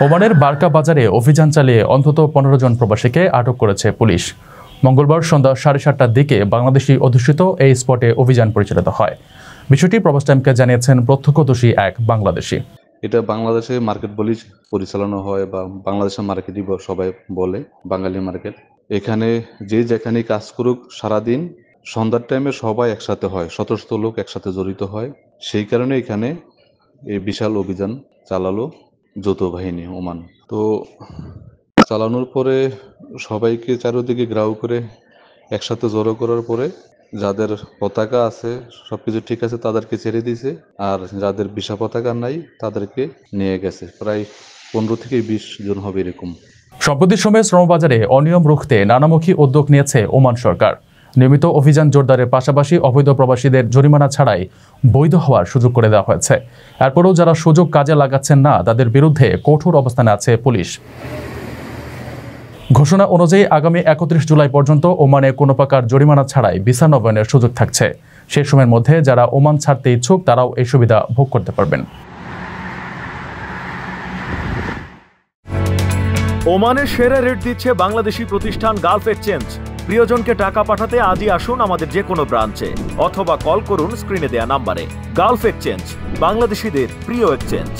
ওমানের বারকা বাজারে অভিযান চালিয়ে অন্তত 15 জন প্রবাসীকে আটক করেছে পুলিশ। মঙ্গলবার সন্ধ্যা 7:30টার দিকে বাংলাদেশি অধ্যুষিত এই স্পটে অভিযান পরিচালিত হয়। বিষয়টি প্রবাস টাইমকে জানিয়েছেন প্রত্যক্ষদর্শী এক বাংলাদেশি। এটা বাংলাদেশে মার্কেট বলি পরিচালনা হয় বা বাংলাদেশের মার্কেটই সবাই বলে, বাঙালি মার্কেট। এখানে যে যেখানে কাজ করুক সারাদিন সন্ধ্যার টাইমে সবাই একসাথে হয়, শত শত লোক একসাথে জড়িত হয়। সেই কারণে এখানে এই বিশাল অভিযান চালালো যৌথ বাহিনী ওমান। তো চালানোর পরে সবাইকে চারিদিকে ঘেরাও করে একসাথে জড়ো করার পরে যাদের পতাকা আছে সবকিছু ঠিক আছে তাদেরকে ছেড়ে দিয়েছে, আর যাদের ভিসা পতাকা নাই তাদেরকে নিয়ে গেছে। প্রায় 15 থেকে 20 জন হবে এরকম। সম্প্রতি সময়ে শ্রমবাজারে অনিয়ম রুখতে নানামুখী উদ্যোগ নিয়েছে ওমান সরকার। নিয়মিত অভিযান জোরদারের পাশাপাশি অবৈধ প্রবাসীদের জরিমানা ছাড়াই বৈধ হওয়ার সুযোগ করে দেওয়া হয়েছে। এরপরও যারা সুযোগ কাজে লাগাচ্ছেন না তাদের বিরুদ্ধে কঠোর অবস্থানে আছে পুলিশ। ঘোষণা অনুযায়ী আগামী 31 জুলাই পর্যন্ত ওমানে কোনো প্রকার জরিমানা ছাড়াই ভিসা নবায়নের সুযোগ থাকছে। সেই সময়ের মধ্যে যারা ওমান ছাড়তে ইচ্ছুক তারাও এই সুবিধা ভোগ করতে পারবেন। ওমানের সেরা রেট দিচ্ছে বাংলাদেশি প্রতিষ্ঠান গালফ এক্সচেঞ্জ। প্রিয়জনকে টাকা পাঠাতে আজই আসুন আমাদের যে কোনো ব্রাঞ্চে অথবা কল করুন স্ক্রিনে দেয়া নাম্বারে। গালফ এক্সচেঞ্জ, বাংলাদেশিদের প্রিয় এক্সচেঞ্জ।